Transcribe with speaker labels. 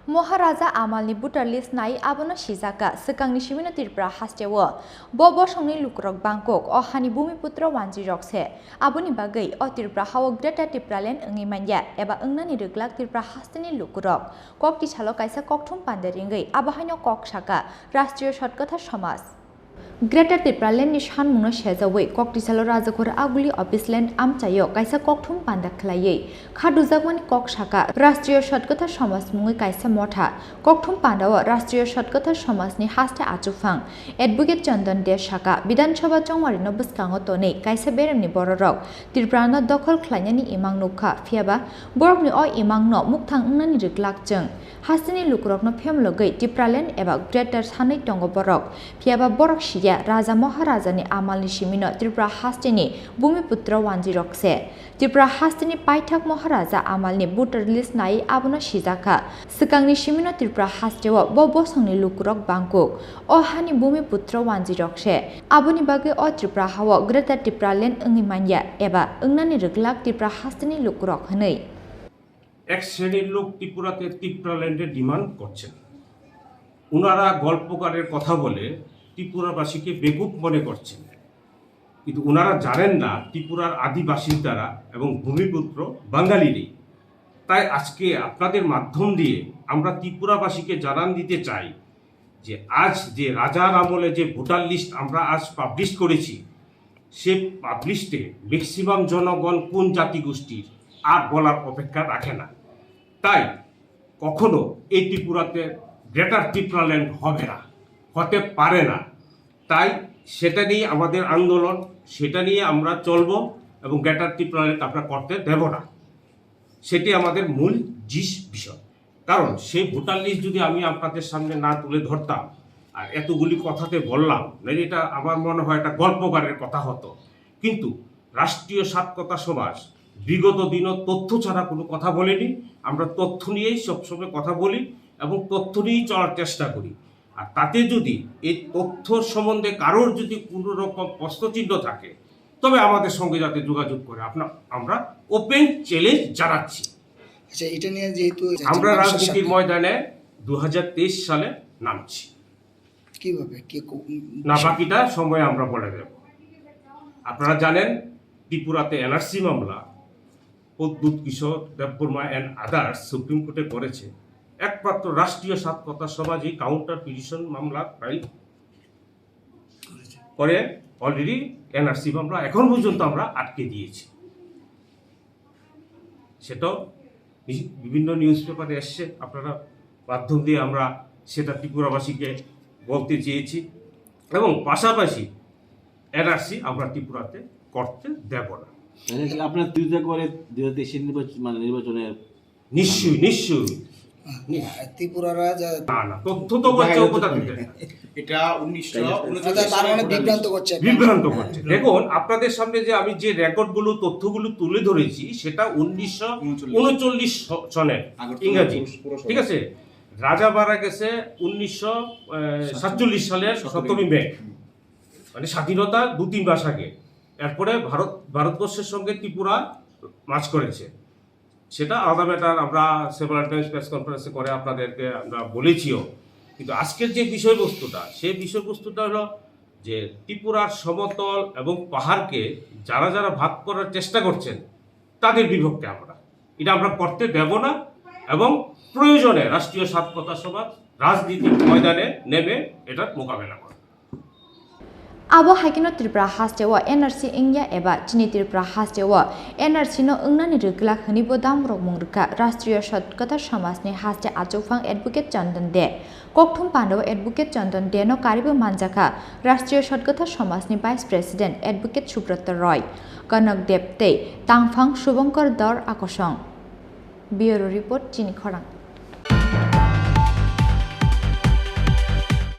Speaker 1: महाराजा आमालनि बुटार list नाय आबोनो सिजाका सिगांनि सिबिनो त्रिपुरा हास्टेवो बबो संनि लुक्रक बांकक अ हानि भूमिपुत्र वानजिरक से आबोनि बागै अ त्रिपुरा हाव ग्रेटर टिप्रालेन्ड ओंगि मान्या एबा ओंनानि रोगलाक त्रिपुरा हास्टेनि लुक्रक कक तिसालो कायसा ककथुम पान्देरिंगै आबाहायनो कक साका राष्ट्रीय सतकथा समाज ग्रेटर टिप्रालेन्डनि सानमुंनो सेजावै ककटिसालो राजाखर आगुलि अफिसलेन्ड आमचायो कायसा ककथुम पान्दा खलायै खादुजागमानि कक साका राष्ट्रीय सतकथा समाज मुङै कायसा मथा ककथुम पान्दाव राष्ट्रीय सतकथा समाजनि हास्ते आचुफां एडभोकेट चन्दन दे साका विधानसभा चंवारिनो बस्काङो तनै कायसा बेरेमनि बररक त्रिपुरानो दखल खलायनायनि इमां नुखा फियाबा बरकनि अ इमांनो मुक्थां ओंनानि रिगलाकजों हास्तेनि लुक्रकनो फेमलगै टिप्रालेन्ड एबा ग्रेटर सानै टंग बरक फियाबा बरक सिया राजा महाराजानि आमालनि सिमिनो त्रिपुरा हास्तेनि भूमिपुत्र वानजिरक से त्रिपुरा हास्तेनि पाइथाक महाराजा आमालनि बुटार लिस्ट नाय आबोनो सिजाका सिगांनि सिमिनो त्रिपुरा हास्तेव बबसंनि लुक्रक बांकुक अ हानि भूमिपुत्र वानजिरक से आबोनि बागै अ त्रिपुरा हाव ग्रेटर टिप्रालेन्ड ओंगि मान्या एबा ओंनानि रोगलाक त्रिपुरा हास्तेनि लुक्रक हनै
Speaker 2: এক শ্রেণীর লোক ত্রিপুরাতে ত্রিপুরাল্যান্ডের ডিমান্ড করছেন। ওনারা গল্পকারের কথা বলে ত্রিপুরাবাসীকে বেকুব মনে করছেন, কিন্তু ওনারা জানেন না ত্রিপুরার আদিবাসিন্দারা এবং ভূমিপুত্র বাঙালিরই। তাই আজকে আপনাদের মাধ্যম দিয়ে আমরা ত্রিপুরাবাসীকে জানান দিতে চাই যে আজ যে রাজার আমলে যে ভোটার লিস্ট আমরা আজ পাবলিশ করেছি, সে পাবলিশে ম্যাক্সিমাম জনগণ কোন জাতিগোষ্ঠীর আর বলার অপেক্ষা রাখে না। তাই কখনো এই ত্রিপুরাতে গ্রেটার ত্রিপুরাল্যান্ড হবে না, হতে পারে না। তাই সেটা নিয়ে আমাদের আন্দোলন, সেটা নিয়ে আমরা চলব এবং গ্রেটার ত্রিপুরাল্যান্ড আমরা করতে দেব না। সেটি আমাদের মূল বিষয়। কারণ সেই ভোটার লিস্ট যদি আমি আপনাদের সামনে না তুলে ধরতাম আর এতগুলি কথাতে বললাম, এটা আমার মনে হয় একটা গল্পকারের কথা হতো। কিন্তু রাষ্ট্রীয় সাতকথা সমাজ বিগত দিনও তথ্য ছাড়া কোনো কথা বলেনি। আমরা তথ্য নিয়েই সবসময় কথা বলি এবং তথ্য নিয়েই চলার চেষ্টা করি। আর তাতে যদি এই তথ্য সম্বন্ধে কারোর যদি কোনো রকম প্রশ্নচিহ্ন থাকে, তবে আমাদের সঙ্গে যাতে যোগাযোগ করে আমরা ওপেন চ্যালেঞ্জ জানাচ্ছি।
Speaker 3: আচ্ছা, এটা নিয়ে যেহেতু
Speaker 2: আমরা রাজনীতির ময়দানে 2023 সালে নামছি।
Speaker 3: কিভাবে
Speaker 2: না বাকিটা সময় আমরা বলে দেব। আপনারা জানেন ত্রিপুরাতে এনআরসি মামলা প্রদ্যুৎ কিশোর দেববর্মা অ্যান্ড আদার্স সুপ্রিম কোর্টে করেছে। একমাত্র রাষ্ট্রীয় সাতকথা সমাজে কাউন্টার পিটিশন মামলা ফাইল করে অলরেডি এনআরসি মামলা এখন পর্যন্ত আমরা আটকে দিয়েছি। সেটাও বিভিন্ন নিউজ পেপারে এসছে, আপনারা মাধ্যম দিয়ে আমরা সেটা ত্রিপুরাবাসীকে বলতে চেয়েছি এবং পাশাপাশি এনআরসি আমরা ত্রিপুরাতে করতে দেব না।
Speaker 4: আপনার বিরোধিতা করে 2023 নির্বাচনে
Speaker 2: নিশ্চয়ই
Speaker 3: ত্রিপুরার
Speaker 2: না তথ্য তো বলছে
Speaker 5: এটা
Speaker 3: 19 বিভ্রান্ত করছে।
Speaker 2: দেখুন আপনাদের সামনে যে আমি যে রেকর্ডগুলো তথ্যগুলো তুলে ধরেছি সেটা 1939 সনের ইংরাজি, ঠিক আছে। রাজা মারা গেছে 1947 সালের 7 মে, মানে স্বাধীনতা 2-3 মাস আগে। এরপরে ভারতবর্ষের সঙ্গে ত্রিপুরা মার্চ করেছে। সেটা আলাদা ম্যাটার, আমরা সেভারাল টাইমস প্রেস কনফারেন্সে করে আপনাদেরকে আমরা বলেছিও। কিন্তু আজকের যে বিষয়বস্তুটা, সেই বিষয়বস্তুটা হলো যে ত্রিপুরার সমতল এবং পাহাড়কে যারা যারা ভাগ করার চেষ্টা করছেন তাদের বিভক্তি এটা আমরা করতে দেব না এবং প্রয়োজনে রাষ্ট্রীয় সাতকথা সমাজ রাজনীতির ময়দানে নেমে এটার মোকাবেলা করে।
Speaker 1: Abo haikino Tripura hastewa NRC ingya eba Chini Tripura hastewa NRC no ungnani reglak hani bodam rok mungrka Rashtriya Satkatha Samajni haste achofang advocate Chandan de kokthum pandawa advocate Chandan de no karibo manjaka Rashtriya Satkatha Samajni Vice President advocate Putra Roy Kanak Depte Tangfang Shubhankar Dar Akosong Bureau Report Chini Khorang